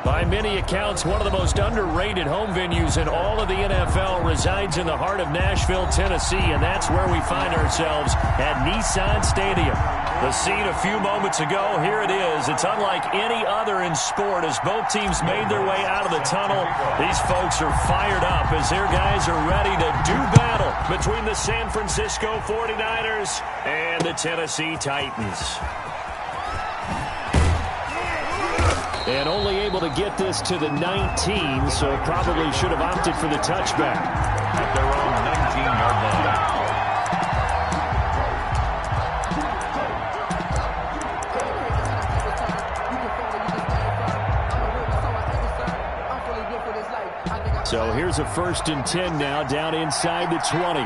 By many accounts, one of the most underrated home venues in all of the NFL resides in the heart of Nashville, Tennessee, and that's where we find ourselves at Nissan Stadium. The scene a few moments ago, here it is. It's unlike any other in sport as both teams made their way out of the tunnel. These folks are fired up as their guys are ready to do battle between the San Francisco 49ers and the Tennessee Titans. And only able to get this to the 19, so probably should have opted for the touchback. At their own 19-yard line. So here's a 1st and 10 now, down inside the 20.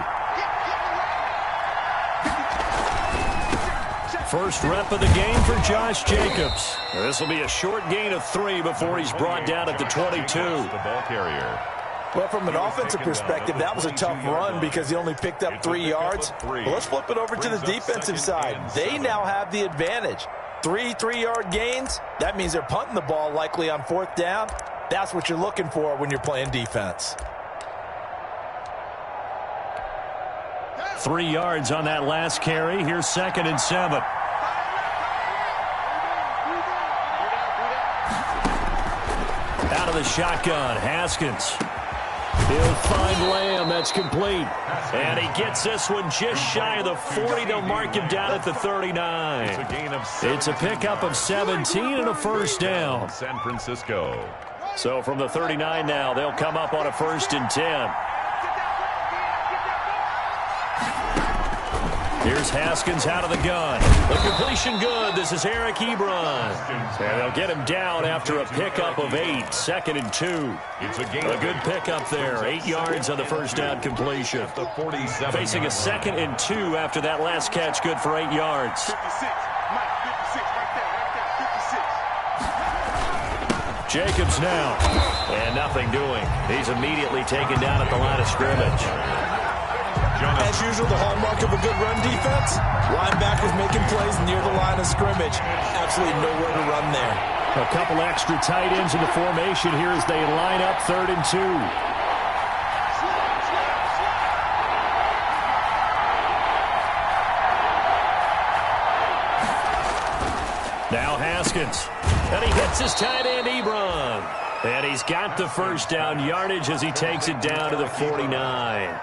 First rep of the game for Josh Jacobs. This will be a short gain of 3 before he's brought down at the 22. The ball carrier. Well, from an offensive perspective, that was a tough run because he only picked up 3 yards. Well, let's flip it over to the defensive side. They now have the advantage. 3 3-yard gains, that means they're punting the ball likely on 4th down. That's what you're looking for when you're playing defense. 3 yards on that last carry. Here's 2nd and 7. Out of the shotgun, Haskins. He'll find Lamb. That's complete. And he gets this one just shy of the 40. They'll mark him down at the 39. It's a pickup of 17 and a 1st down. San Francisco. So from the 39 now, they'll come up on a 1st and 10. Here's Haskins out of the gun. The completion good. This is Eric Ebron. And they'll get him down after a pickup of 8. 2nd and 2. A good pickup there. 8 yards on the 1st down completion. Facing a 2nd and 2 after that last catch. Good for 8 yards. Jacobs now. And nothing doing. He's immediately taken down at the line of scrimmage. As usual, the hallmark of a good run defense, linebackers making plays near the line of scrimmage. Absolutely nowhere to run there. A couple extra tight ends in the formation here as they line up 3rd and 2. Now Haskins. And he hits his tight end, Ebron. And he's got the 1st down yardage as he takes it down to the 49.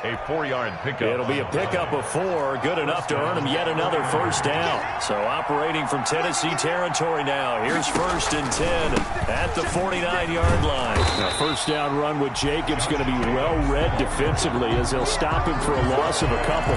A 4-yard pickup. It'll be a pickup of 4. Good enough to earn him yet another 1st down. So operating from Tennessee territory now. Here's 1st and 10 at the 49-yard line. Now 1st down run with Jacobs going to be well read defensively as they'll stop him for a loss of a couple.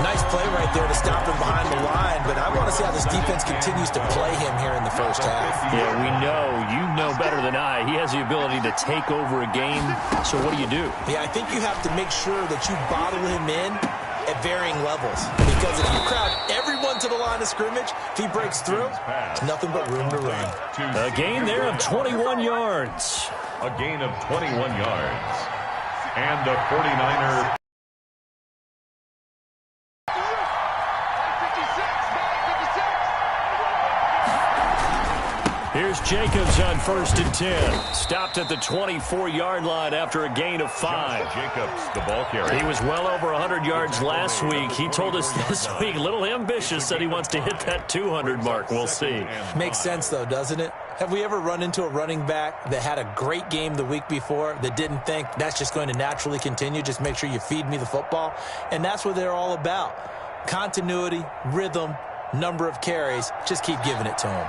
Nice play right there to stop him behind the line, but I want to see how this defense continues to play him here in the 1st half. Yeah, we know. You know better than I. He has the ability to take over a game. So what do you do? Yeah, I think you have to make sure that you bottle him in at varying levels. Because if you crowd everyone to the line of scrimmage, if he breaks through, it's nothing but room to run. A gain there of 21 yards. A gain of 21 yards. And the 49er. Here's Jacobs on 1st and 10. Stopped at the 24-yard line after a gain of 5. Jacobs, the ball carrier. He was well over 100 yards last week. He told us this week, a little ambitious, that he wants to hit that 200 mark. We'll see. Makes sense, though, doesn't it? Have we ever run into a running back that had a great game the week before that didn't think that's just going to naturally continue? Just make sure you feed me the football. And that's what they're all about. Continuity, rhythm, number of carries. Just keep giving it to him.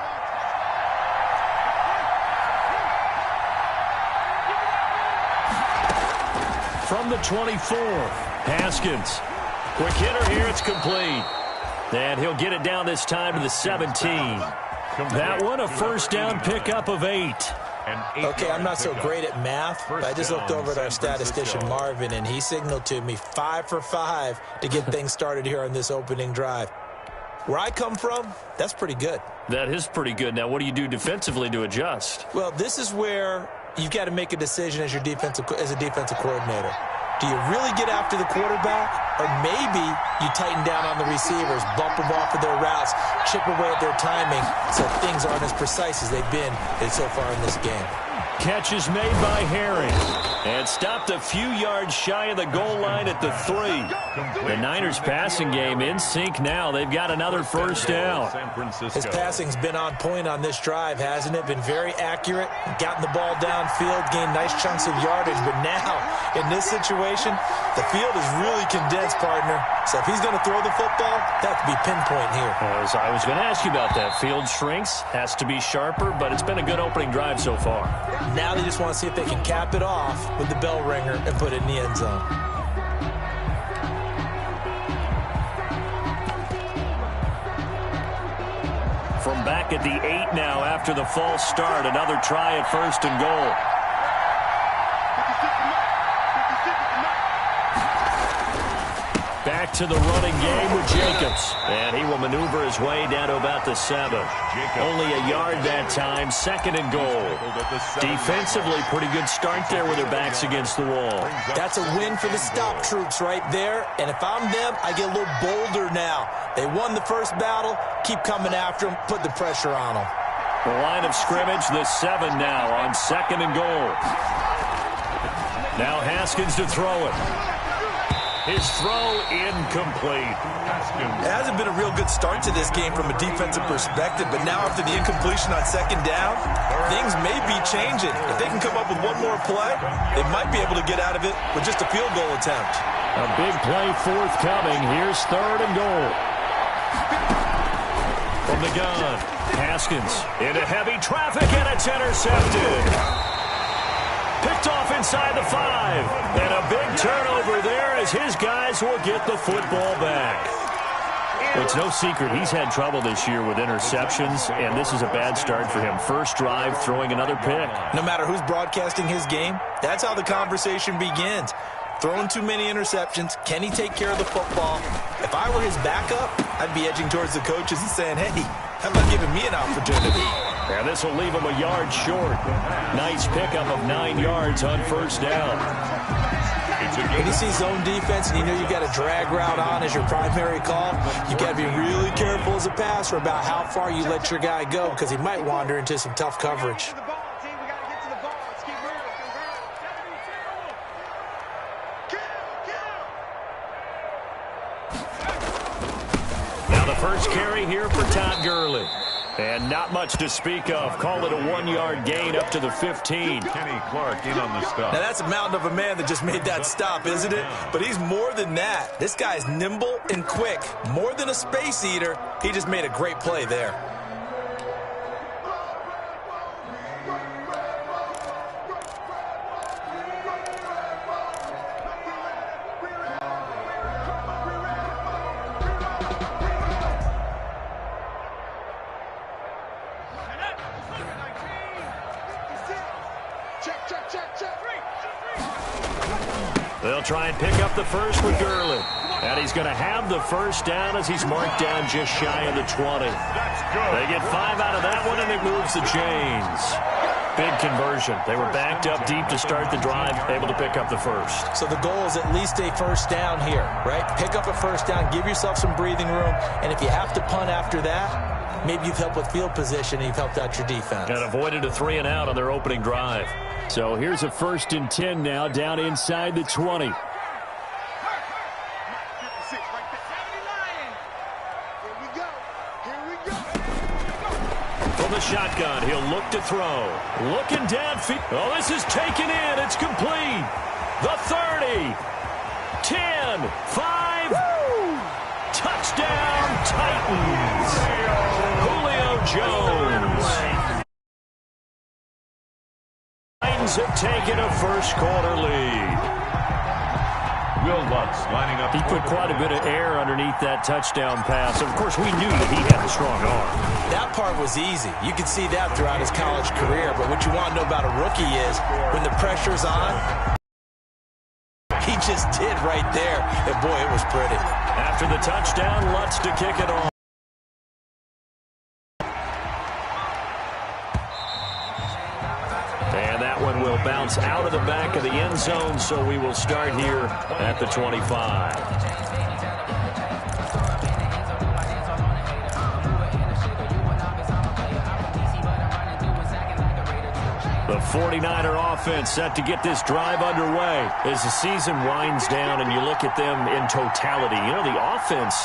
From the 24, Haskins. Quick hitter here, it's complete. And he'll get it down this time to the 17. That one, a 1st down pickup of 8. Okay, I'm not so great at math, but I just looked over at our statistician, Marvin, and he signaled to me 5 for 5 to get things started here on this opening drive. Where I come from, that's pretty good. That is pretty good. Now, what do you do defensively to adjust? Well, this is where you've got to make a decision as a defensive coordinator. Do you really get after the quarterback, or maybe you tighten down on the receivers, bump them off of their routes, chip away at their timing so things aren't as precise as they've been so far in this game. Catch is made by Harry. And stopped a few yards shy of the goal line at the 3. The Niners passing game in sync now. They've got another first down. His passing's been on point on this drive, hasn't it? Been very accurate. Gotten the ball downfield, gained nice chunks of yardage. But now, in this situation, the field is really condensed, partner. So if he's going to throw the football, that could be pinpoint here. As I was going to ask you about that. Field shrinks, has to be sharper, but it's been a good opening drive so far. Now they just want to see if they can cap it off with the bell ringer and put it in the end zone. From back at the 8 now after the false start, another try at first and goal. Back to the running game with Jacobs. And he will maneuver his way down to about the 7. Only a yard that time, second and goal. Defensively, pretty good start there with their backs against the wall. That's a win for the stop troops right there. And if I'm them, I get a little bolder now. They won the first battle. Keep coming after them. Put the pressure on them. The line of scrimmage, the 7 now on second and goal. Now Haskins to throw it. His throw incomplete. It hasn't been a real good start to this game from a defensive perspective, but now after the incompletion on second down, things may be changing. If they can come up with one more play, they might be able to get out of it with just a field goal attempt. A big play forthcoming. Here's third and goal. From the gun, Haskins into heavy traffic, and it's intercepted. Picked off inside the 5. And a big turnover there as his guys will get the football back. Well, it's no secret he's had trouble this year with interceptions, and this is a bad start for him. First drive, throwing another pick. No matter who's broadcasting his game, that's how the conversation begins. Throwing too many interceptions. Can he take care of the football? If I were his backup, I'd be edging towards the coaches and saying, hey, how about giving me an opportunity? And this will leave him a yard short. Nice pickup of 9 yards on first down. When you see zone defense and you know you got a drag route on as your primary call, you got to be really careful as a passer about how far you let your guy go because he might wander into some tough coverage. Now the first carry here for Todd Gurley. And not much to speak of. Call it a 1-yard gain up to the 15. Kenny Clark in on the stop. Now that's a mountain of a man that just made that stop, isn't it? But he's more than that. This guy's nimble and quick. More than a space eater. He just made a great play there. They'll try and pick up the first with Gurley. And he's going to have the first down as he's marked down just shy of the 20. They get 5 out of that one, and it moves the chains. Big conversion. They were backed up deep to start the drive, able to pick up the first. So the goal is at least a first down here, right? Pick up a first down, give yourself some breathing room, and if you have to punt after that, maybe you've helped with field position and you've helped out your defense. And avoided a 3-and-out on their opening drive. So here's a 1st and 10 now, down inside the 20. From the shotgun, he'll look to throw. Looking downfield. Oh, this is taken in. It's complete. The 30. 10. 5. Woo! Touchdown, Titans. Julio Jones. Titans have taken a first-quarter lead. Will Lutz lining up. He put quite a bit of air underneath that touchdown pass. Of course, we knew that he had a strong arm. That part was easy. You could see that throughout his college career. But what you want to know about a rookie is when the pressure's on, he just did right there. And, boy, it was pretty. After the touchdown, Lutz to kick it off. And that one will bounce out of the back of the end zone, so we will start here at the 25. The 49er offense set to get this drive underway as the season winds down and you look at them in totality. You know, the offense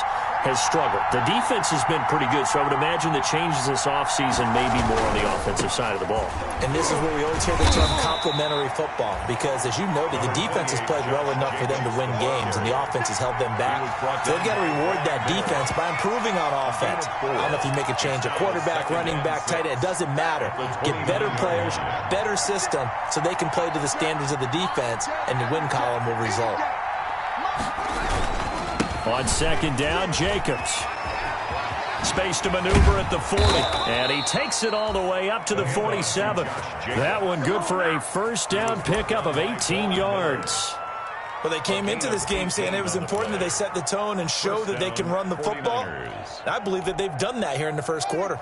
has struggled. The defense has been pretty good, so I would imagine the changes this offseason may be more on the offensive side of the ball. And this is where we always hear the term complementary football because, as you noted, the defense has played well enough for them to win games, and the offense has held them back. So they've got to reward that defense by improving on offense. I don't know if you make a change, a quarterback, running back, tight end, it doesn't matter. Get better players, better system, so they can play to the standards of the defense, and the win column will result. On second down, Jacobs. Space to maneuver at the 40. And he takes it all the way up to the 47. That one good for a first down pickup of 18 yards. Well, they came into this game saying it was important that they set the tone and show that they can run the football. I believe that they've done that here in the first quarter.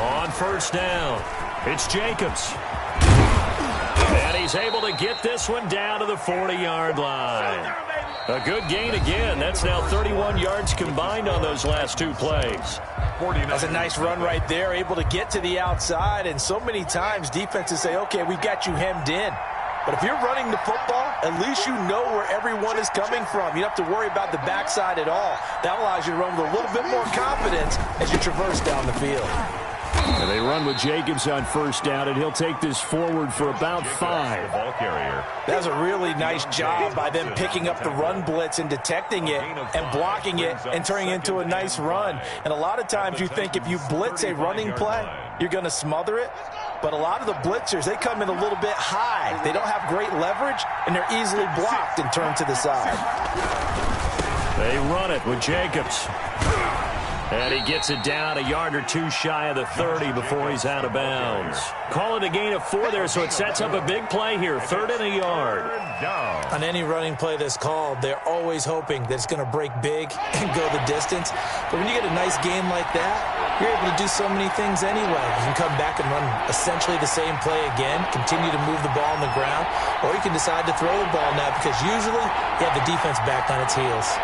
On first down, it's Jacobs. And he's able to get this one down to the 40-yard line. A good gain again. That's now 31 yards combined on those last two plays. That's a nice run right there, able to get to the outside. And so many times defenses say, okay, we've got you hemmed in. But if you're running the football, at least you know where everyone is coming from. You don't have to worry about the backside at all. That allows you to run with a little bit more confidence as you traverse down the field. And they run with Jacobs on first down, and he'll take this forward for about 5. Ball carrier. That's a really nice job by them picking up the run blitz and detecting it and blocking it and turning it into a nice run. And a lot of times you think if you blitz a running play, you're going to smother it. But a lot of the blitzers, they come in a little bit high. They don't have great leverage, and they're easily blocked and turned to the side. They run it with Jacobs. And he gets it down a yard or two shy of the 30 before he's out of bounds. Call it a gain of 4 there, so it sets up a big play here. 3rd and a yard. On any running play that's called, they're always hoping that it's going to break big and go the distance. But when you get a nice game like that, you're able to do so many things anyway. You can come back and run essentially the same play again, continue to move the ball on the ground, or you can decide to throw the ball now because usually you have the defense back on its heels.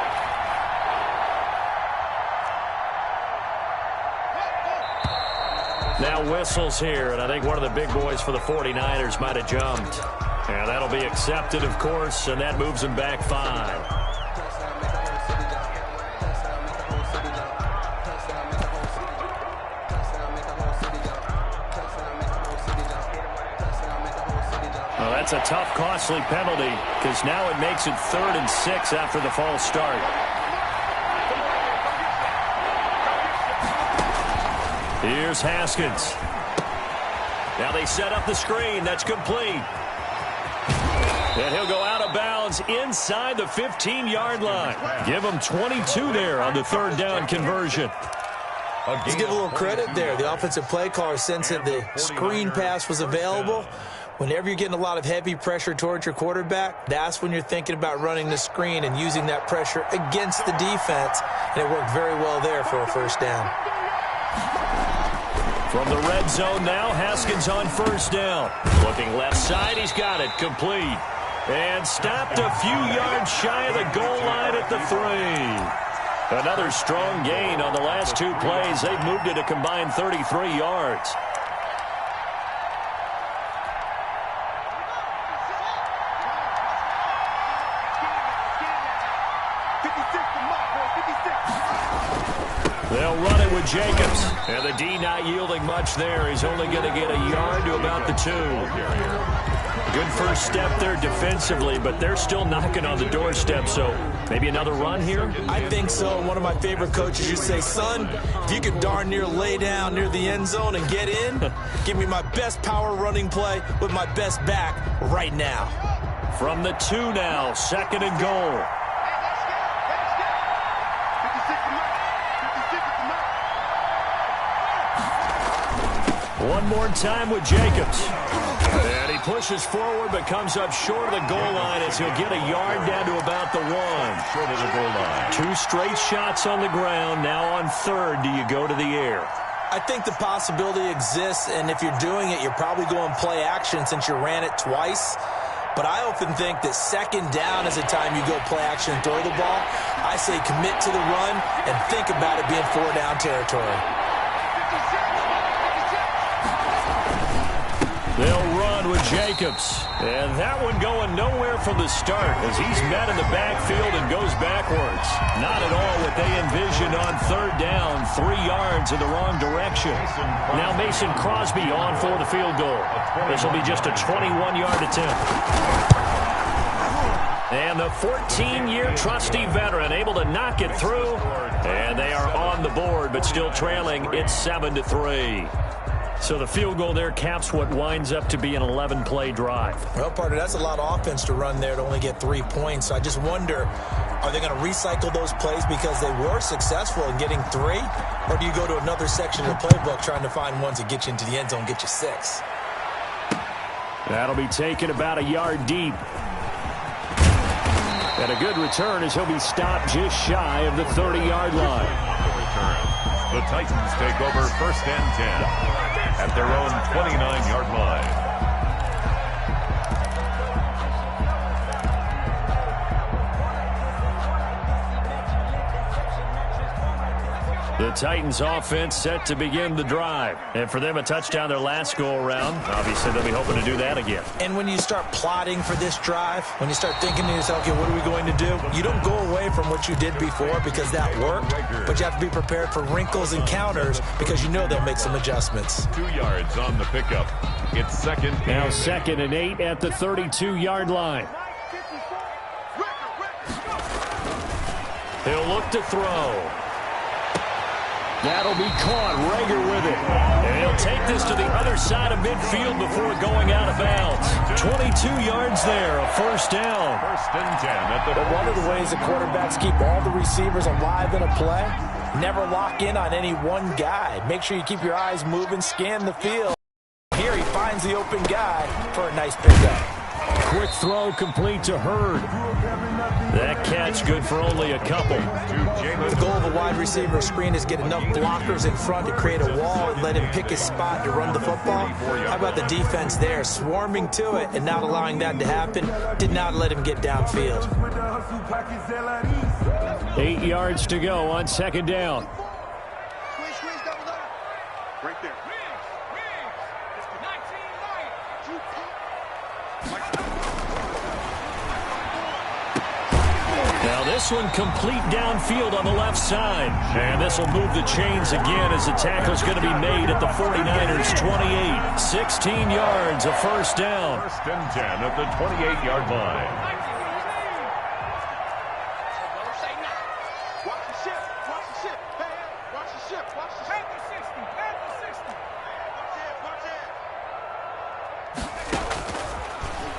Now whistles here, and I think one of the big boys for the 49ers might have jumped. And that'll be accepted, of course, and that moves them back 5. Well, that's a tough, costly penalty because now it makes it 3rd and 6 after the false start. Here's Haskins. Now they set up the screen. That's complete. And he'll go out of bounds inside the 15-yard line. Give him 22 there on the 3rd down conversion. Let's give a little credit there. The offensive play caller sensed that the screen pass was available. Whenever you're getting a lot of heavy pressure towards your quarterback, that's when you're thinking about running the screen and using that pressure against the defense. And it worked very well there for a first down. From the red zone now, Haskins on first down. Looking left side, he's got it complete. And stopped a few yards shy of the goal line at the 3. Another strong gain on the last 2 plays. They've moved it a combined 33 yards. They'll run it with Jacobs. And the D not yielding much there. He's only going to get a yard to about the 2. Good first step there defensively, but they're still knocking on the doorstep, so maybe another run here? I think so. One of my favorite coaches used to say, son, if you can darn near lay down near the end zone and get in, give me my best power running play with my best back right now. From the 2 now, 2nd and goal. One more time with Jacobs. And he pushes forward but comes up short of the goal line as he'll get a yard down to about the 1. Short of the goal line. 2 straight shots on the ground. Now on 3rd, do you go to the air? I think the possibility exists, and if you're doing it, you're probably going play action since you ran it twice. But I often think that 2nd down is the time you go play action and throw the ball. I say commit to the run and think about it being 4-down territory. They'll run with Jacobs. And that one going nowhere from the start as he's met in the backfield and goes backwards. Not at all what they envisioned on third down. 3 yards in the wrong direction. Now Mason Crosby on for the field goal. This will be just a 21-yard attempt. And the 14-year trusty veteran able to knock it through. And they are on the board, but still trailing. It's 7-3. So the field goal there caps what winds up to be an 11-play drive. Well, partner, that's a lot of offense to run there to only get 3 points. So I just wonder, are they going to recycle those plays because they were successful in getting 3? Or do you go to another section of the playbook trying to find ones that get you into the end zone, get you 6? That'll be taken about a yard deep. And a good return as he'll be stopped just shy of the 30-yard line. The Titans take over 1st and 10 at their own 29-yard line. The Titans offense set to begin the drive. And for them, a touchdown their last go-around. Obviously, they'll be hoping to do that again. And when you start plotting for this drive, when you start thinking to yourself, okay, what are we going to do? You don't go away from what you did before because that worked, but you have to be prepared for wrinkles and counters because you know they'll make some adjustments. 2 yards on the pickup. It's second. Now 2nd and 8 at the 32-yard line. He'll look to throw. That'll be caught. Rager with it. And he'll take this to the other side of midfield before going out of bounds. 22 yards there, a 1st down. 1st and 10 at the... But one of the ways the quarterbacks keep all the receivers alive in a play, never lock in on any one guy. Make sure you keep your eyes moving, scan the field. Here he finds the open guy for a nice pickup. Quick throw complete to Hurd. That catch good for only a couple. The goal of a wide receiver screen is get enough blockers in front to create a wall and let him pick his spot to run the football. How about the defense there, swarming to it and not allowing that to happen? Did not let him get downfield. 8 yards to go on 2nd down. Right there. Now this one complete downfield on the left side. And this will move the chains again as the tackle's going to be made at the 49ers 28. 16 yards, a 1st down. 1st and 10 at the 28-yard line.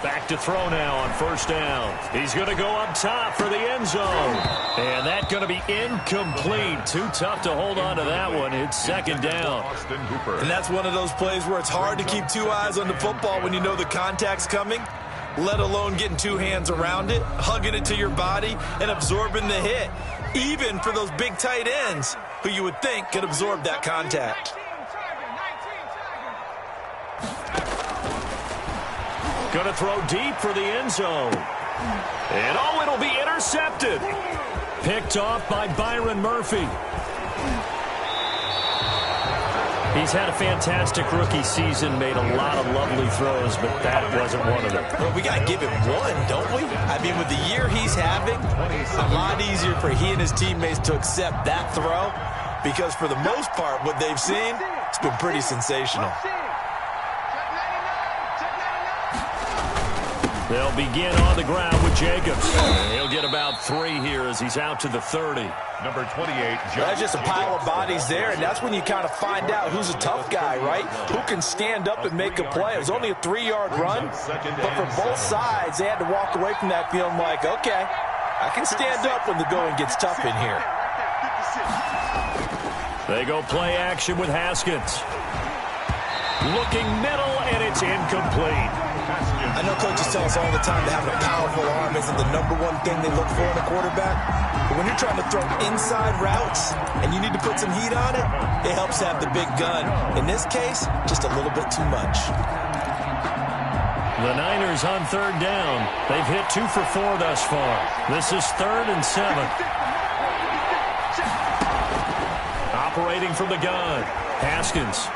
Back to throw now on 1st down. He's going to go up top for the end zone. And that's going to be incomplete. Too tough to hold on to that one. It's 2nd down. And that's one of those plays where it's hard to keep 2 eyes on the football when you know the contact's coming, let alone getting 2 hands around it, hugging it to your body, and absorbing the hit. Even for those big tight ends who you would think could absorb that contact. Going to throw deep for the end zone. And oh, it'll be intercepted. Picked off by Byron Murphy. He's had a fantastic rookie season, made a lot of lovely throws, but that wasn't one of them. Well, we got to give him one, don't we? I mean, with the year he's having, a lot easier for he and his teammates to accept that throw because for the most part, what they've seen, it's been pretty sensational. They'll begin on the ground with Jacobs. He'll get about 3 here as he's out to the 30. Number 28. That's just a pile of bodies there, and that's when you kind of find out who's a tough guy, right? Who can stand up and make a play. It was only a 3-yard run, but for both sides, they had to walk away from that feeling like, okay, I can stand up when the going gets tough in here. They go play action with Haskins. Looking middle, and it's incomplete. I know coaches tell us all the time that having a powerful arm isn't the #1 thing they look for in a quarterback. But when you're trying to throw inside routes and you need to put some heat on it, it helps to have the big gun. In this case, just a little bit too much. The Niners on 3rd down. They've hit 2 for 4 thus far. This is 3rd and 7. operating from the gun. Haskins.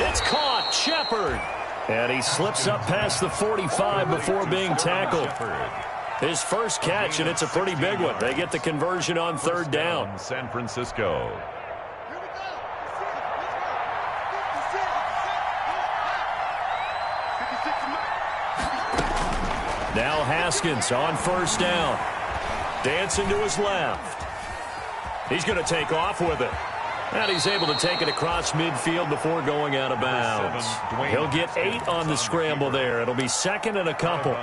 It's caught. Shepard. And he slips up past the 45 before being tackled. His first catch, and it's a pretty big one. They get the conversion on third down. San Francisco. Now Haskins on first down. Dancing to his left. He's going to take off with it. And he's able to take it across midfield before going out of bounds. He'll get 8 on the scramble there. It'll be second and a couple.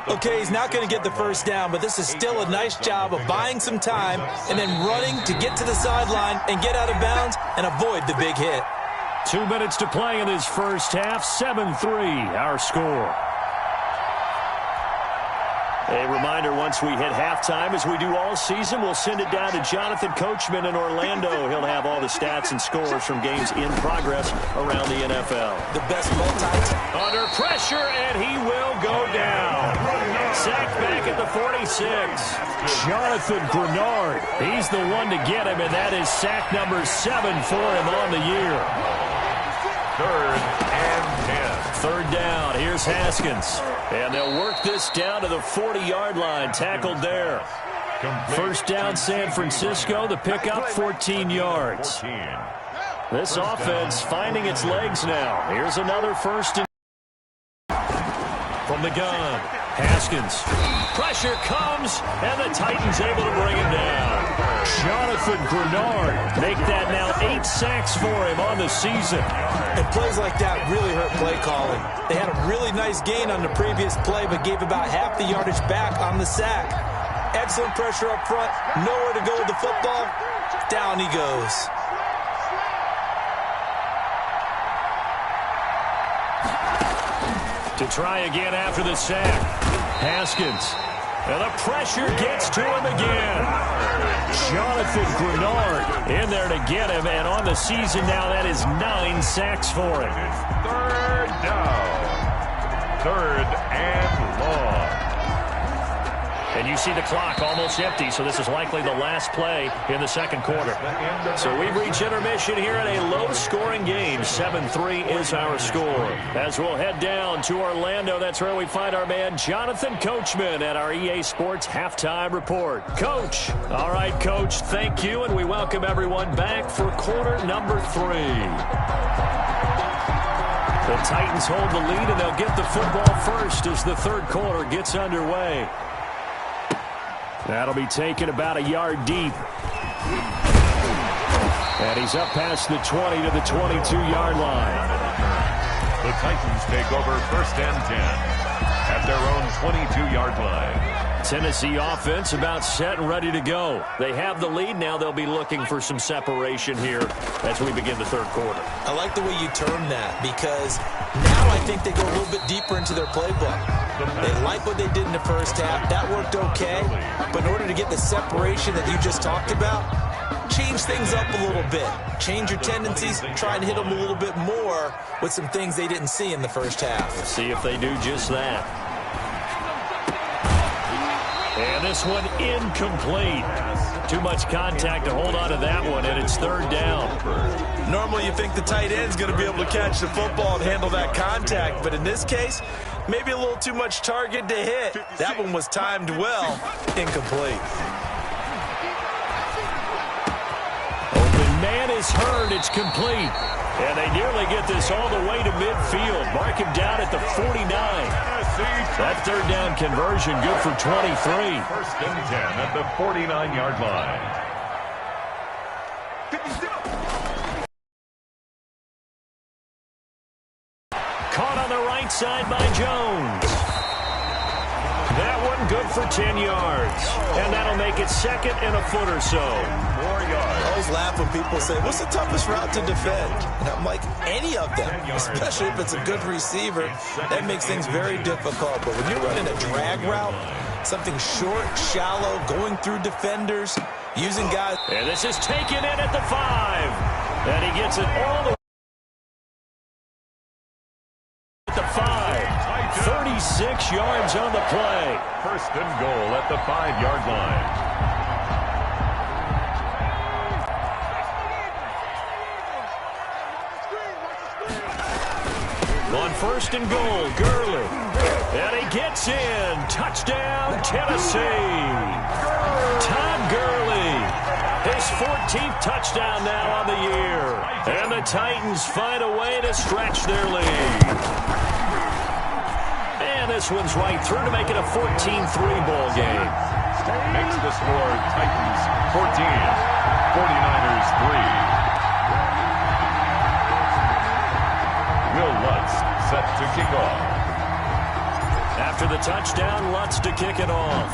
Okay, he's not going to get the first down, but this is still a nice job of buying some time and then running to get to the sideline and get out of bounds and avoid the big hit. 2 minutes to play in this first half. 7-3, our score. A reminder, once we hit halftime, as we do all season, we'll send it down to Jonathan Coachman in Orlando. He'll have all the stats and scores from games in progress around the NFL. The best multi. Under pressure, and he will go down. Sacked back at the 46. Jonathan Grenard. He's the one to get him, and that is sack number 7 for him on the year. 3rd and 10. Third down. Here's Haskins. And they'll work this down to the 40-yard line. Tackled there. First down, San Francisco. The pickup, 14 yards. This offense finding its legs now. Here's another first and from the gun. Haskins. Pressure comes, and the Titans able to bring him down. Jonathan Grenard make that now 8 sacks for him on the season. And plays like that really hurt play calling. They had a really nice gain on the previous play, but gave about half the yardage back on the sack. Excellent pressure up front. Nowhere to go with the football. Down he goes. To try again after the sack. Haskins. And the pressure gets to him again. Jonathan Grenard in there to get him. And on the season now, that is 9 sacks for him. 3rd down. 3rd and long. And you see the clock almost empty, so this is likely the last play in the second quarter. So we've reached intermission here in a low-scoring game. 7-3 is our score. As we'll head down to Orlando, that's where we find our man Jonathan Coachman at our EA Sports Halftime Report. Coach. All right, Coach, thank you, and we welcome everyone back for quarter number 3. The Titans hold the lead, and they'll get the football first as the third quarter gets underway. That'll be taken about a yard deep. And he's up past the 20 to the 22-yard line. The Titans take over 1st and 10 at their own 22-yard line. Tennessee offense about set and ready to go. They have the lead. Now they'll be looking for some separation here as we begin the third quarter. I like the way you term that, because now I think they go a little bit deeper into their playbook. They like what they did in the first half. That worked okay. But in order to get the separation that you just talked about, change things up a little bit. Change your tendencies. Try and hit them a little bit more with some things they didn't see in the first half. Let's see if they do just that. And this one incomplete. Too much contact to hold on to that one, and it's 3rd down. Normally you think the tight end's going to be able to catch the football and handle that contact, but in this case, maybe a little too much target to hit. That one was timed well. Incomplete. Open man is heard. It's complete. And they nearly get this all the way to midfield. Mark him down at the 49. That 3rd down conversion good for 23. 1st and 10 at the 49-yard line. Caught on the right side by Jones. That one good for 10 yards. And that'll make it 2nd and a foot or so. 4 yards. I always laugh when people say, what's the toughest route to defend? And I'm like, any of them, especially if it's a good receiver. That makes things very difficult. But when you're running a drag route, something short, shallow, going through defenders, using guys. And this is taken in at the 5. And he gets it all the way at the 5. 36 yards on the play. 1st and goal at the 5-yard line. first and goal. Gurley. And he gets in. Touchdown, Tennessee. Todd Gurley. His 14th touchdown now on the year. And the Titans find a way to stretch their lead. And this one's right through to make it a 14-3 ball game. Makes the score Titans 14, 49ers 3. Will Lutz set to kick off. After the touchdown, Lutz to kick it off.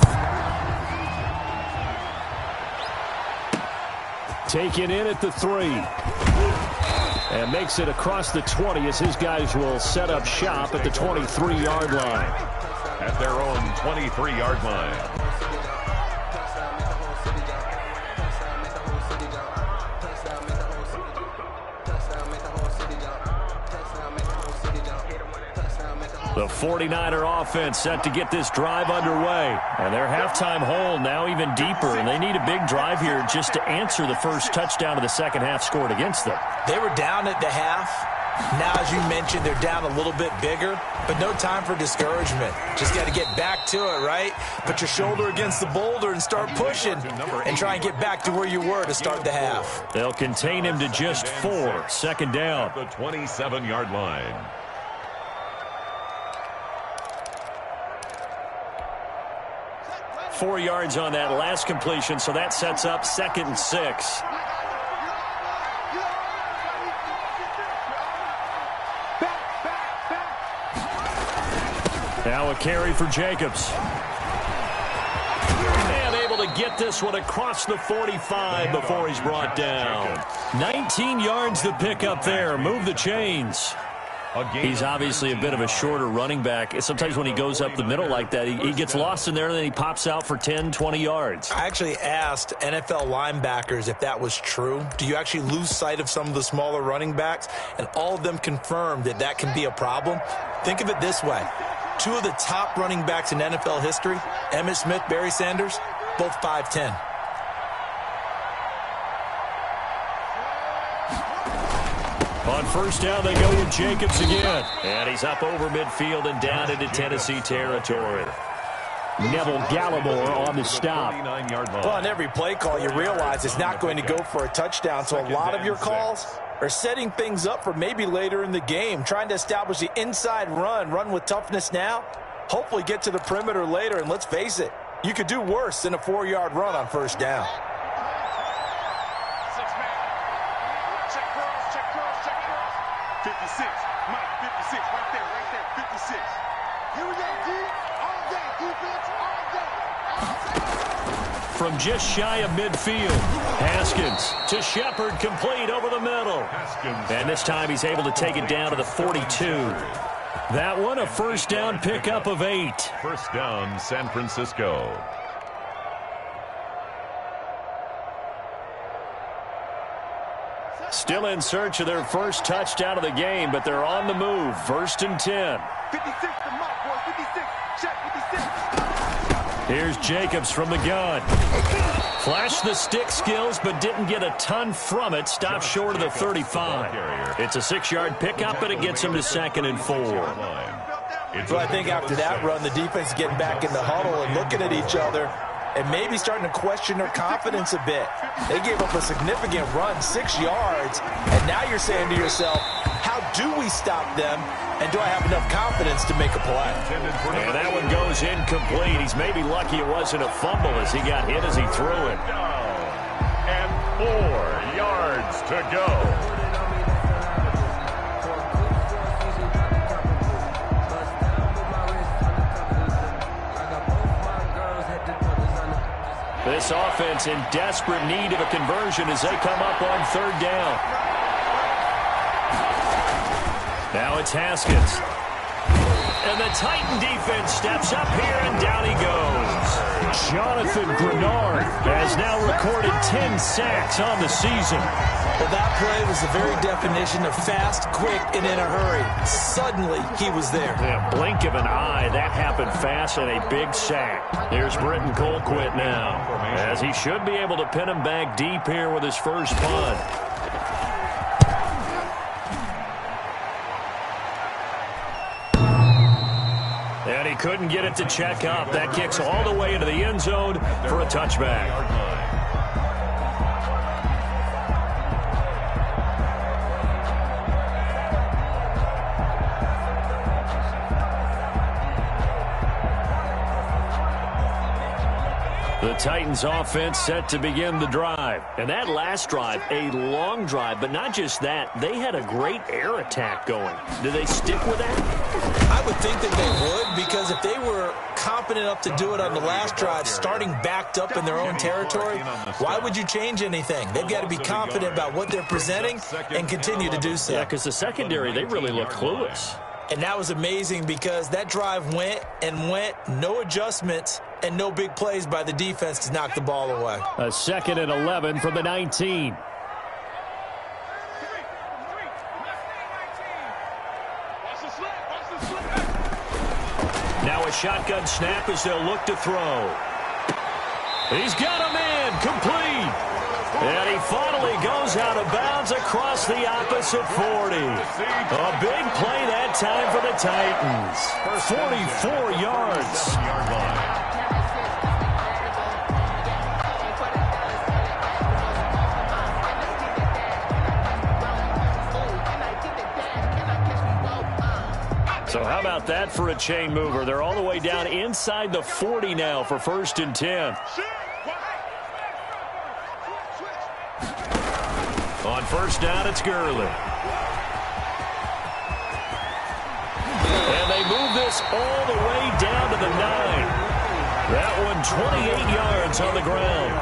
Taken in at the 3. And makes it across the 20 as his guys will set up shop at the 23-yard line. At their own 23-yard line. The 49er offense set to get this drive underway. And their halftime hole now even deeper, and they need a big drive here just to answer the first touchdown of the second half scored against them. They were down at the half. Now, as you mentioned, they're down a little bit bigger, but no time for discouragement. Just got to get back to it, right? Put your shoulder against the boulder and start pushing and try and get back to where you were to start the half. They'll contain him to just 4. Second down. The 27-yard line. 4 yards on that last completion, so that sets up 2nd and 6. Now a carry for Jacobs. And able to get this one across the 45 before he's brought down. 19 yards to pick up there. Move the chains. He's obviously a bit of a shorter running back. Sometimes when he goes up the middle like that, he gets lost in there, and then he pops out for 10, 20 yards. I actually asked NFL linebackers if that was true. Do you actually lose sight of some of the smaller running backs? And all of them confirmed that that can be a problem. Think of it this way. 2 of the top running backs in NFL history, Emmitt Smith, Barry Sanders, both 5'10". On first down, they go with Jacobs again. And he's up over midfield and down into Tennessee territory. Neville Gallimore on the stop. Well, on every play call, you realize it's not going to go for a touchdown. So a lot of your calls are setting things up for maybe later in the game, trying to establish the inside run with toughness now, hopefully get to the perimeter later. And let's face it, you could do worse than a 4-yard run on first down. From just shy of midfield, Haskins to Shepard, complete over the middle. And this time he's able to take it down to the 42. That one a first down pickup of 8. First down, San Francisco. Still in search of their first touchdown of the game, but they're on the move. 1st and 10. 56 to Mike, boy. 56. Check 56. Here's Jacobs from the gun. Flashed the stick skills, but didn't get a ton from it. Stopped short of the 35. It's a 6-yard pickup, but it gets him to 2nd and 4. So I think after that run, the defense getting back in the huddle and looking at each other and maybe starting to question their confidence a bit. They gave up a significant run, 6 yards, and now you're saying to yourself, how do we stop them, and do I have enough confidence to make a play? And that one goes incomplete. He's maybe lucky it wasn't a fumble as he got hit as he threw it. And 4 yards to go. This offense in desperate need of a conversion as they come up on 3rd down. Now it's Haskins. And the Titan defense steps up here, and down he goes. Jonathan Grenard has now recorded 10 sacks on the season. Well, that play was the very definition of fast, quick, and in a hurry. Suddenly, he was there. Yeah, blink of an eye, that happened fast, and a big sack. There's Britton Colquitt now, as he should be able to pin him back deep here with his first punt. he couldn't get it to check up. That kicks all the way into the end zone for a touchback. The Titans offense set to begin the drive. And that last drive, a long drive, but not just that. They had a great air attack going. Do they stick with that? I would think that they would, because if they were competent enough to do it on the last drive, starting backed up in their own territory, why would you change anything? They've got to be confident about what they're presenting and continue to do so. Yeah, because the secondary, they really look clueless. And that was amazing because that drive went and went, no adjustments, and no big plays by the defense to knock the ball away. A 2nd and 11 from the 19. Now a shotgun snap as they'll look to throw. He's got a man, complete. And he finally goes out of bounds across the opposite 40. A big play that time for the Titans. 44 yards. So how about that for a chain mover? They're all the way down inside the 40 now for 1st and 10. On 1st down, it's Gurley. And they move this all the way down to the 9. That one 28 yards on the ground.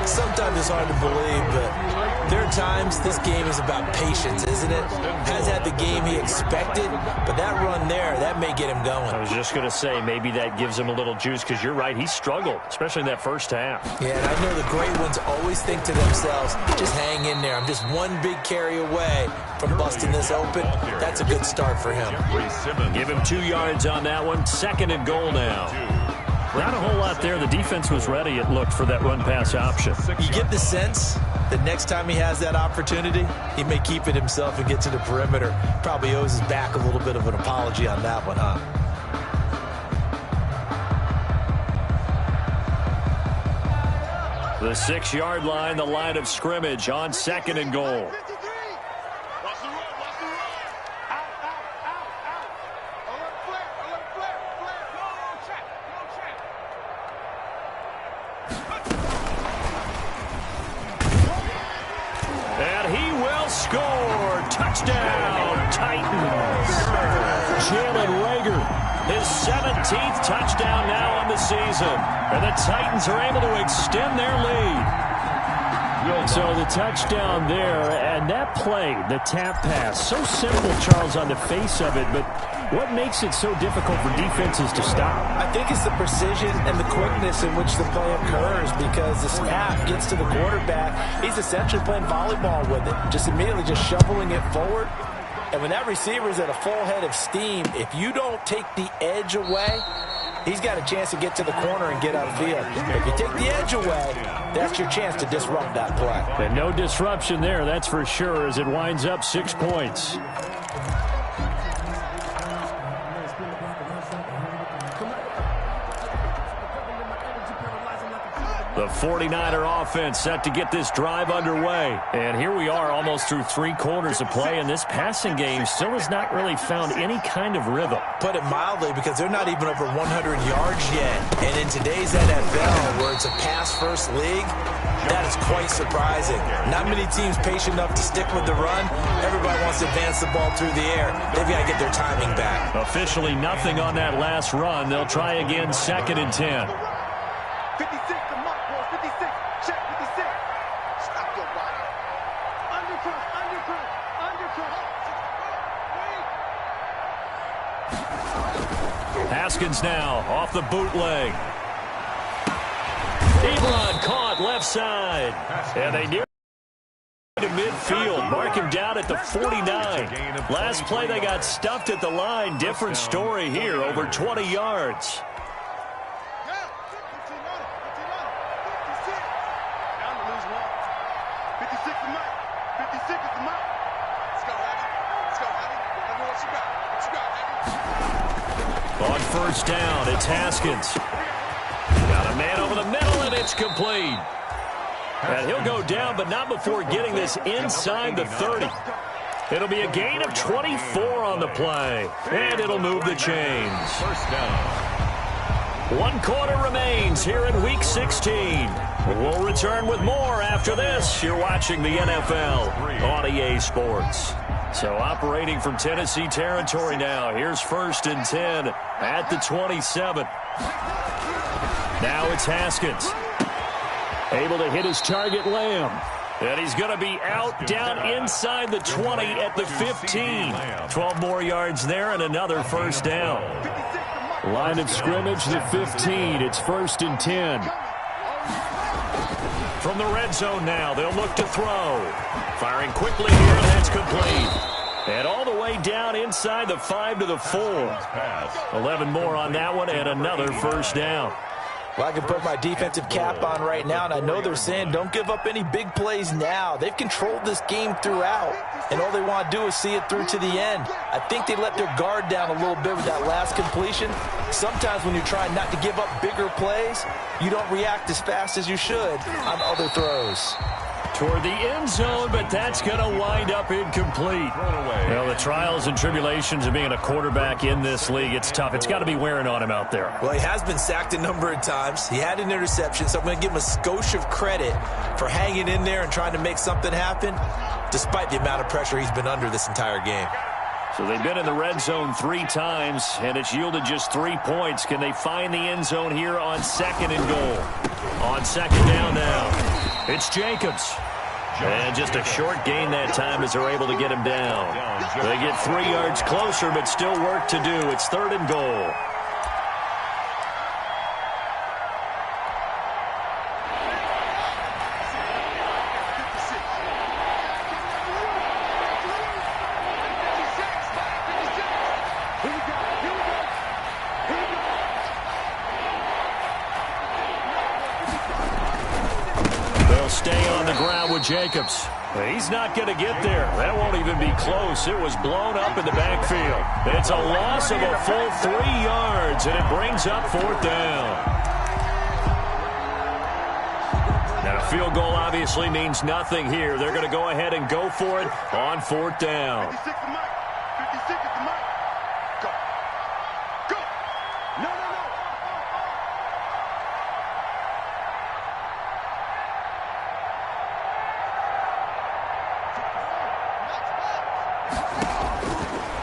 Sometimes it's hard to believe, but there are times this game is about patience, isn't it? Has had the game he expected, but that run there, that may get him going. I was just going to say, maybe that gives him a little juice, because you're right, he struggled, especially in that first half. Yeah, and I know the great ones always think to themselves, just hang in there. I'm just one big carry away from busting this open. That's a good start for him. Give him 2 yards on that one. 2nd and goal now. Not a whole lot there. The defense was ready, it looked, for that run-pass option. You get the sense that next time he has that opportunity, he may keep it himself and get to the perimeter. Probably owes his back a little bit of an apology on that one, huh? The 6-yard line, the line of scrimmage on 2nd and goal. Score! Touchdown, Titans! Jalen Reagor, his 17th touchdown now on the season. And the Titans are able to extend their lead. So the touchdown there, and that play, the tap pass, so simple, Charles, on the face of it, but what makes it so difficult for defenses to stop? I think it's the precision and the quickness in which the play occurs, because the snap gets to the quarterback. He's essentially playing volleyball with it, just immediately just shoveling it forward. And when that receiver is at a full head of steam, if you don't take the edge away, he's got a chance to get to the corner and get upfield. If you take the edge away, that's your chance to disrupt that play. And no disruption there, that's for sure, as it winds up 6 points. The 49er offense set to get this drive underway. And here we are almost through 3 quarters of play, and this passing game still has not really found any kind of rhythm. Put it mildly, because they're not even over 100 yards yet. And in today's NFL, where it's a pass-first league, that is quite surprising. Not many teams patient enough to stick with the run. Everybody wants to advance the ball through the air. They've got to get their timing back. Officially nothing on that last run. They'll try again 2nd and 10. 56, the mark, boys. 56. Check 56. Stop your body. Undercut, undercut, undercut. Haskins now off the bootleg. Elon caught left side. And they near to midfield. Mark him down at the 49. Last play they got stuffed at the line. Different story here. Over 20 yards. On first down. It's Haskins. Got a man over the middle, and it's complete. And he'll go down, but not before getting this inside the 30. It'll be a gain of 24 on the play, and it'll move the chains. First down. 1 quarter remains here in Week 16. We'll return with more after this. You're watching the NFL on EA Sports. So operating from Tennessee territory now. Here's 1st and 10 at the 27. Now it's Haskins. Able to hit his target, Lamb. And he's going to be out down inside the 20 at the 15. 12 more yards there and another first down. Line of scrimmage, the 15. It's 1st and 10. From the red zone now, they'll look to throw. Firing quickly here, and that's complete. And all the way down inside the 5 to the 4. 11 more on that one, and another first down. Well, I can put my defensive cap on right now, and I know they're saying don't give up any big plays now. They've controlled this game throughout, and all they want to do is see it through to the end. I think they let their guard down a little bit with that last completion. Sometimes when you're trying not to give up bigger plays, you don't react as fast as you should on other throws. Toward the end zone, but that's going to wind up incomplete. Well, the trials and tribulations of being a quarterback in this league, it's tough. It's got to be wearing on him out there. Well, he has been sacked a number of times. He had an interception, so I'm going to give him a skosh of credit for hanging in there and trying to make something happen, despite the amount of pressure he's been under this entire game. So they've been in the red zone 3 times, and it's yielded just 3 points. Can they find the end zone here on 2nd and goal? On 2nd down now, it's Jacobs. And just a short gain that time as they're able to get him down. They get 3 yards closer, but still work to do. It's 3rd and goal. Stay on the ground with Jacobs. He's not going to get there. That won't even be close. It was blown up in the backfield. It's a loss of a full 3 yards, and it brings up 4th down. Now, a field goal obviously means nothing here. They're going to go ahead and go for it on 4th down. 56 at the mic. 56 at the mic. Go. Go. No.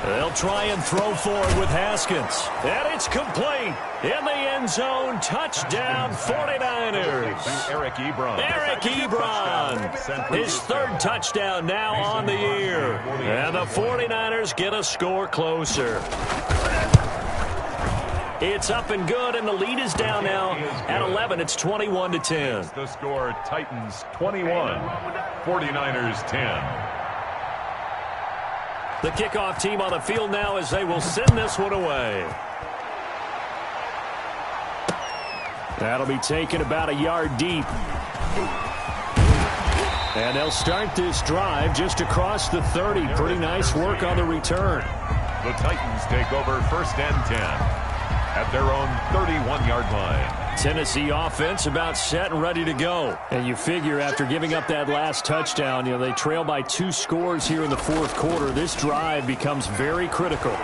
They'll try and throw forward with Haskins. And it's complete. In the end zone, touchdown 49ers. Eric Ebron. Eric Ebron. His 3rd touchdown now on the year. And the 49ers get a score closer. It's up and good, and the lead is down now at 11. It's 21-10. The score, Titans 21, 49ers 10. The kickoff team on the field now as they will send this one away. That'll be taken about a yard deep. And they'll start this drive just across the 30. Pretty nice work on the return. The Titans take over 1st and 10 at their own 31-yard line. Tennessee offense about set and ready to go. And you figure after giving up that last touchdown, they trail by 2 scores here in the 4th quarter. This drive becomes very critical.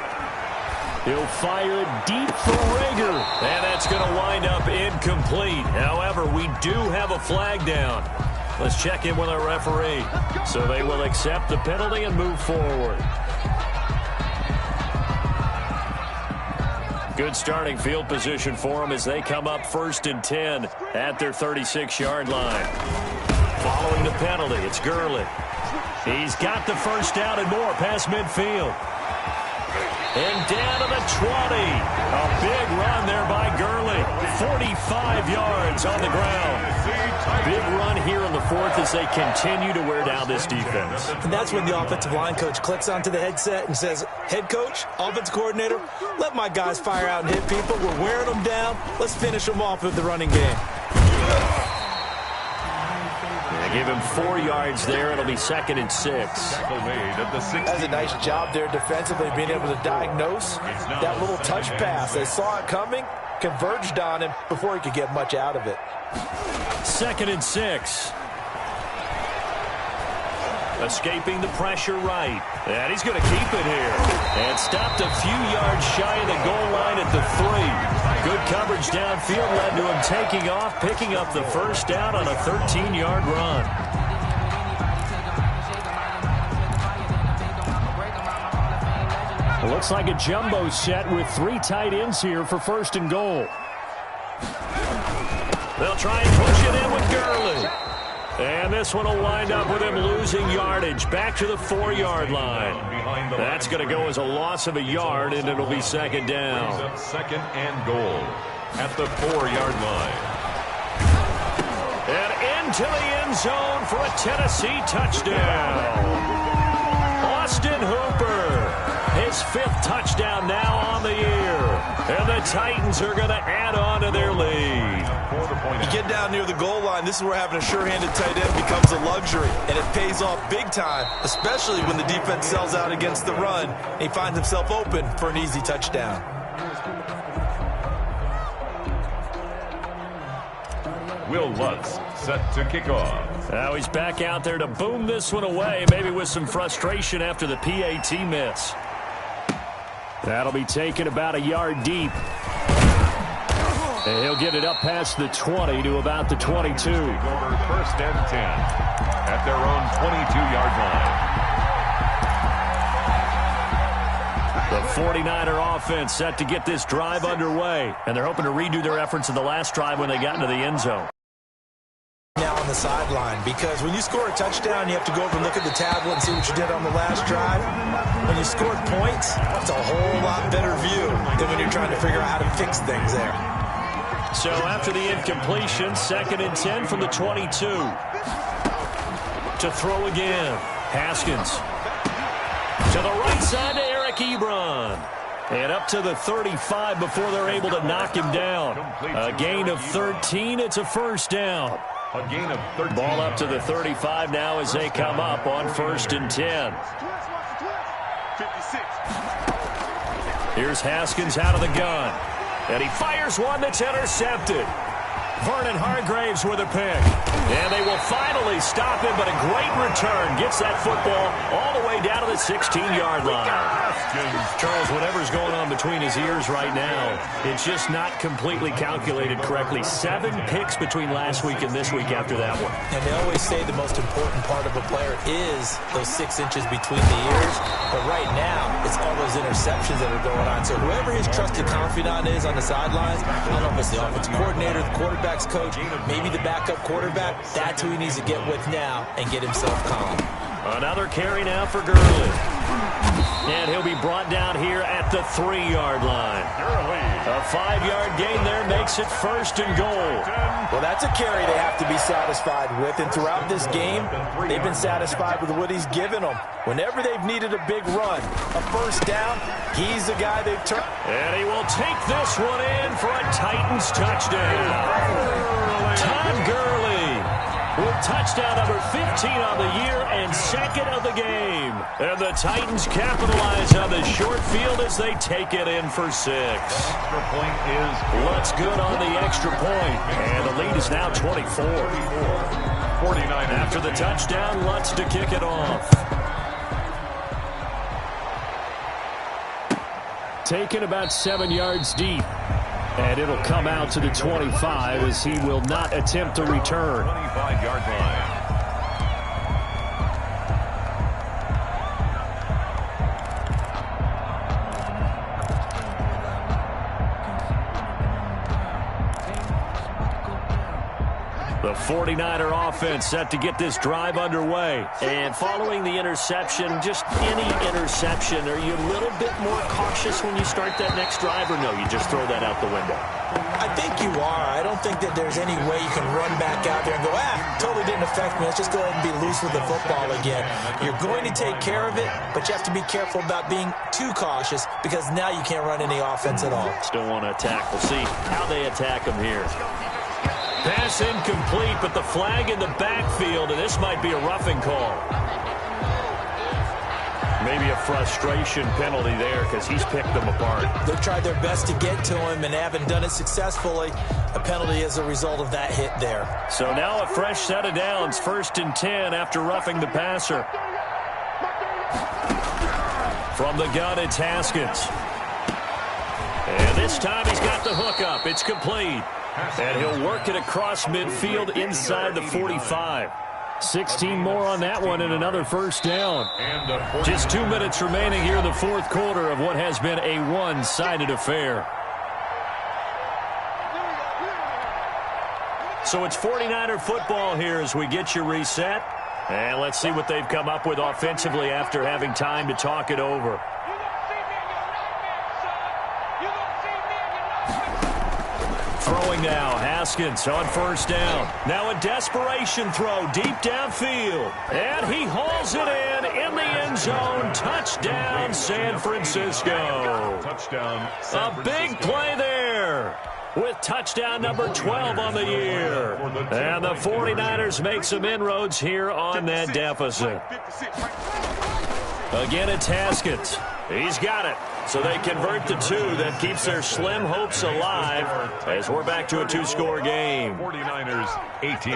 He'll fire it deep for Rager. And that's going to wind up incomplete. However, we do have a flag down. Let's check in with our referee. So they will accept the penalty and move forward. Good starting field position for them as they come up 1st and 10 at their 36-yard line. Following the penalty, it's Gurley. He's got the first down and more past midfield. And down to the 20. A big run there by Gurley. 45 yards on the ground. Big run here in the 4th as they continue to wear down this defense. And that's when the offensive line coach clicks onto the headset and says, head coach, offensive coordinator, let my guys fire out and hit people. We're wearing them down. Let's finish them off with the running game. Give him 4 yards there. It'll be 2nd and 6. That's a nice job there defensively, being able to diagnose that little touch pass. They saw it coming, converged on him before he could get much out of it. 2nd and 6. Escaping the pressure right. And he's going to keep it here. And stopped a few yards shy of the goal line at the 3. Good coverage downfield led to him taking off, picking up the first down on a 13-yard run. It looks like a jumbo set with 3 tight ends here for 1st and goal. They'll try and push it in with Gurley. And this one will wind up with him losing yardage back to the 4-yard line. That's going to go as a loss of a yard, and it'll be 2nd down. 2nd and goal at the 4-yard line. And into the end zone for a Tennessee touchdown. Austin Hooper, his 5th touchdown now on the year. And the Titans are going to add on to their lead. You get down near the goal line, this is where having a sure-handed tight end becomes a luxury, and it pays off big time, especially when the defense sells out against the run, and he finds himself open for an easy touchdown. Will Lutz set to kick off. Now he's back out there to boom this one away, maybe with some frustration after the PAT miss. That'll be taken about a yard deep. And he'll get it up past the 20 to about the 22. 1st and 10 at their own 22-yard line. The 49er offense set to get this drive underway. And they're hoping to redo their efforts in the last drive when they got into the end zone. Now on the sideline, because when you score a touchdown, you have to go over and look at the tablet and see what you did on the last drive. When you scored points, it's a whole lot better view than when you're trying to figure out how to fix things there. So after the incompletion, 2nd and 10 from the 22. To throw again. Haskins. To the right side to Eric Ebron. And up to the 35 before they're able to knock him down. A gain of 13. It's a 1st down. A gain of 13. Ball up to the 35 now as they come up on 1st and 10. Here's Haskins out of the gun. And he fires one that's intercepted. Vernon Hargraves with a pick. And they will finally stop him, but a great return. Gets that football all the way down to the 16-yard line. Charles, whatever's going on between his ears right now, it's just not completely calculated correctly. 7 picks between last week and this week after that one. And they always say the most important part of a player is those 6 inches between the ears. But right now, it's all those interceptions that are going on. So whoever his trusted confidant is on the sidelines, I don't know if it's the offensive coordinator, the quarterback's coach, maybe the backup quarterback, that's who he needs to get with now and get himself calm. Another carry now for Gurley. And he'll be brought down here at the 3-yard line. A 5-yard gain there makes it 1st and goal. Well, that's a carry they have to be satisfied with. And throughout this game, they've been satisfied with what he's given them. Whenever they've needed a big run, a 1st down, he's the guy they've turned. And he will take this one in for a Titans touchdown. Todd Gurley with touchdown number 15 on the year and 2nd of the game. And the Titans capitalize on the short field as they take it in for 6. Extra point is Lutz good on the extra point. And the lead is now 24. 49. After the touchdown, Lutz to kick it off. Taken about 7 yards deep. And it'll come out to the 25 as he will not attempt to return. 25-yard line. The 49er offense set to get this drive underway. And following the interception, just any interception, are you a little bit more cautious when you start that next drive, or no, you just throw that out the window? I think you are. I don't think that there's any way you can run back out there and go, totally didn't affect me. Let's just go ahead and be loose with the football again. You're going to take care of it, but you have to be careful about being too cautious because now you can't run any offense at all. Still want to attack. We'll see how they attack them here. Pass incomplete, but the flag in the backfield, and this might be a roughing call. Maybe a frustration penalty there because he's picked them apart. They've tried their best to get to him and haven't done it successfully. A penalty as a result of that hit there. So now a fresh set of downs, 1st and 10 after roughing the passer. From the gun, it's Haskins. And this time he's got the hook up. It's complete. And he'll work it across midfield inside the 45. 16 more on that one and another first down. Just 2 minutes remaining here in the fourth quarter of what has been a one-sided affair. So it's 49er football here as we get you reset. And let's see what they've come up with offensively after having time to talk it over. Throwing now, Haskins on first down. Now a desperation throw deep downfield. And he hauls it in the end zone. Touchdown, San Francisco. Touchdown, A big play there with touchdown number 12 on the year. And the 49ers make some inroads here on that deficit. Again, it's Haskins. He's got it. So they convert the 2. That keeps their slim hopes alive as we're back to a 2-score game. 49ers 18.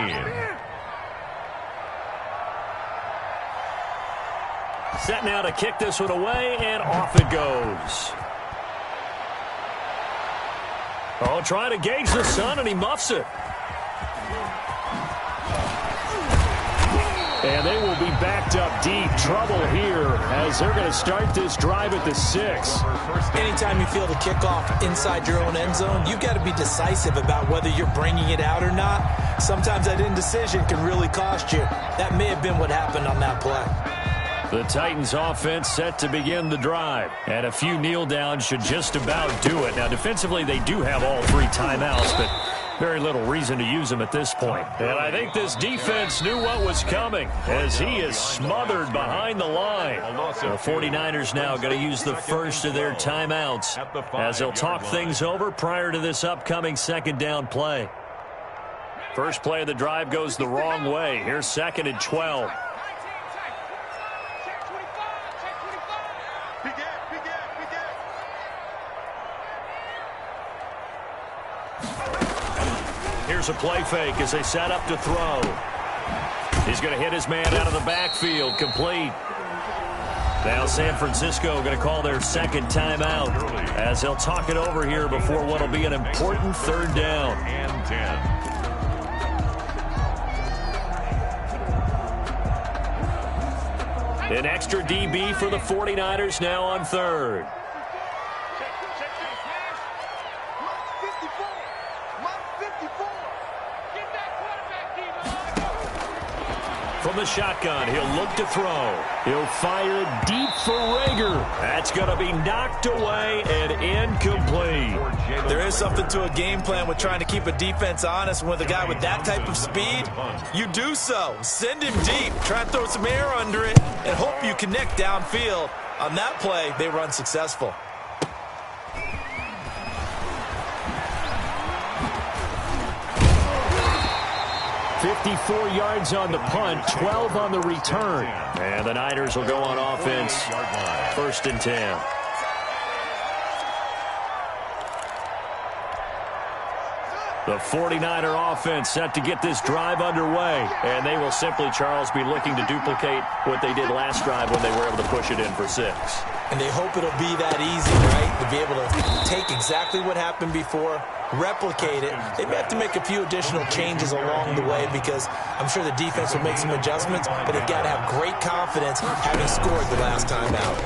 Set now to kick this one away, and off it goes. Oh, trying to gauge the sun, and he muffs it. And they will be backed up deep. Trouble here as they're going to start this drive at the 6. Anytime you feel the kickoff inside your own end zone, you've got to be decisive about whether you're bringing it out or not. Sometimes that indecision can really cost you. That may have been what happened on that play. The Titans offense set to begin the drive. And a few kneel downs should just about do it. Now, defensively, they do have all 3 timeouts, but very little reason to use them at this point. And I think this defense knew what was coming as he is smothered behind the line. The 49ers now going to use the first of their timeouts as they'll talk things over prior to this upcoming second down play. First play of the drive goes the wrong way. Here's 2nd and 12. Here's a play fake as they set up to throw. He's going to hit his man out of the backfield. Complete. Now San Francisco going to call their second timeout as they'll talk it over here before what will be an important 3rd down. And 10. An extra DB for the 49ers now on 3rd. From the shotgun, he'll look to throw. He'll fire it deep for Rager. That's going to be knocked away and incomplete. There is something to a game plan with trying to keep a defense honest. With a guy with that type of speed, you do so. Send him deep. Try and throw some air under it and hope you connect downfield. On that play, they were unsuccessful. 54 yards on the punt, 12 on the return. And the Niners will go on offense. 1st and 10. The 49er offense set to get this drive underway. And they will simply, Charles, be looking to duplicate what they did last drive when they were able to push it in for 6. And they hope it'll be that easy, right? To be able to take exactly what happened before, replicate it. They may have to make a few additional changes along the way because I'm sure the defense will make some adjustments, but they've got to have great confidence having scored the last time out.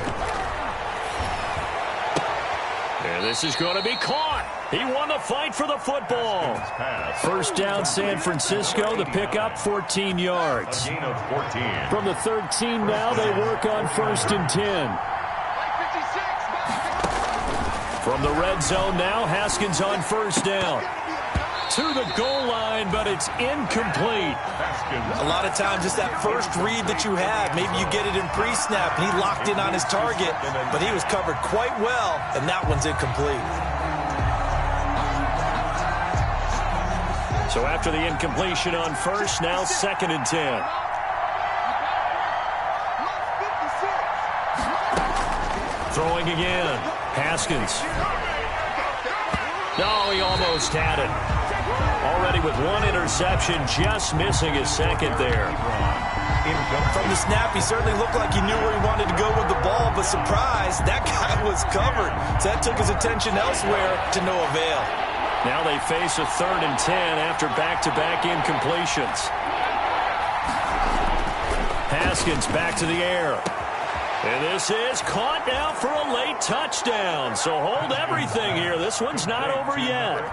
And this is going to be caught. He won the fight for the football. First down, San Francisco. The pickup, 14 yards. From the 13 now, they work on 1st and 10. From the red zone now, Haskins on 1st down. To the goal line, but it's incomplete. A lot of times, it's that first read that you have. Maybe you get it in pre-snap, and he locked in on his target, but he was covered quite well, and that one's incomplete. So after the incompletion on 1st, now 2nd and 10. Throwing again. Haskins. No, he almost had it. Already with one interception, just missing his second there. From the snap, he certainly looked like he knew where he wanted to go with the ball, but surprise, that guy was covered. So that took his attention elsewhere to no avail. Now they face a 3rd and 10 after back-to-back incompletions. Haskins back to the air. And this is caught now for a late touchdown. So hold everything here. This one's not over yet.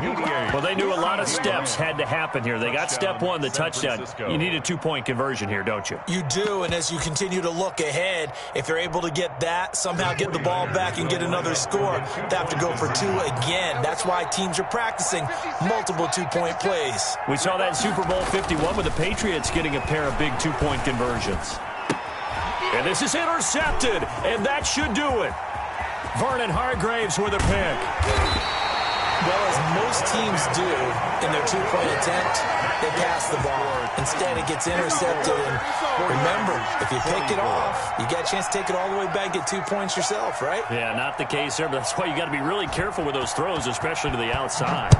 Well, they knew a lot of steps had to happen here. They got step 1, the touchdown. You need a 2-point conversion here, don't you? You do, and as you continue to look ahead, if you're able to get that, somehow get the ball back and get another score, they have to go for 2 again. That's why teams are practicing multiple 2-point plays. We saw that in Super Bowl 51 with the Patriots getting a pair of big 2-point conversions. And this is intercepted, and that should do it. Vernon Hargreaves with a pick. Well, as most teams do in their 2-point attempt, they pass the ball. Instead, it gets intercepted. And remember, if you pick it off, you got a chance to take it all the way back, get 2 points yourself, right? Yeah, not the case there, but that's why you got to be really careful with those throws, especially to the outside.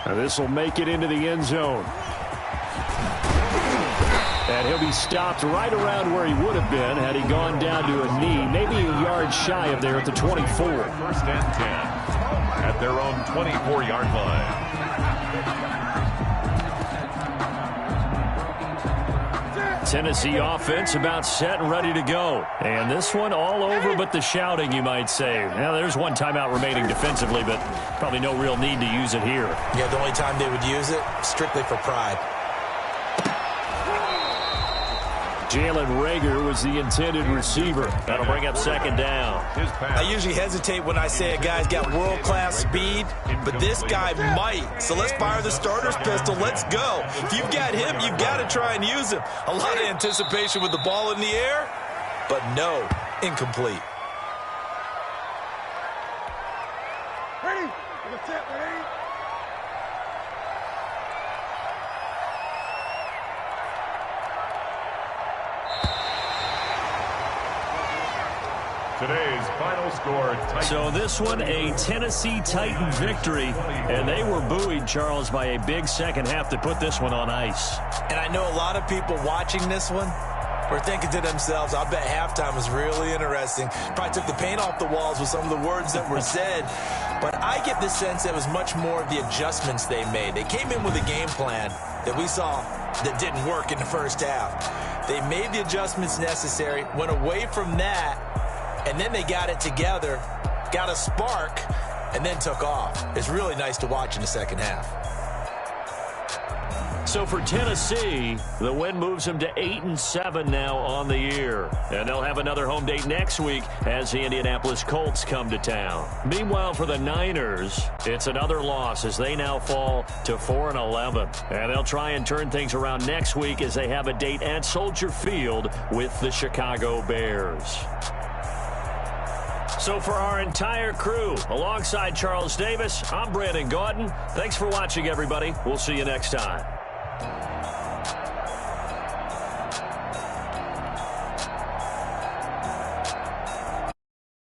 Now this will make it into the end zone. And he'll be stopped right around where he would have been had he gone down to a knee, maybe a yard shy of there at the 24. 1st and 10 at their own 24-yard line. Tennessee offense about set and ready to go. And this one all over but the shouting, you might say. Now, there's one timeout remaining defensively, but probably no real need to use it here. Yeah, the only time they would use it, strictly for pride. Jalen Reagor was the intended receiver. That'll bring up 2nd down. I usually hesitate when I say a guy's got world-class speed, but this guy might. So let's fire the starter's pistol. Let's go. If you've got him, you've got to try and use him. A lot of anticipation with the ball in the air, but no, incomplete. Ready? Ready? Today's final score. So this one, a Tennessee Titan victory, and they were buoyed, Charles, by a big second half to put this one on ice. And I know a lot of people watching this one were thinking to themselves, I bet halftime was really interesting. Probably took the paint off the walls with some of the words that were said. But I get the sense that it was much more of the adjustments they made. They came in with a game plan that we saw that didn't work in the first half. They made the adjustments necessary, went away from that, and then they got it together, got a spark, and then took off. It's really nice to watch in the second half. So for Tennessee, the win moves them to 8-7 now on the year. And they'll have another home date next week as the Indianapolis Colts come to town. Meanwhile, for the Niners, it's another loss as they now fall to 4-11. And they'll try and turn things around next week as they have a date at Soldier Field with the Chicago Bears. So for our entire crew, alongside Charles Davis, I'm Brandon Gaudin. Thanks for watching, everybody. We'll see you next time.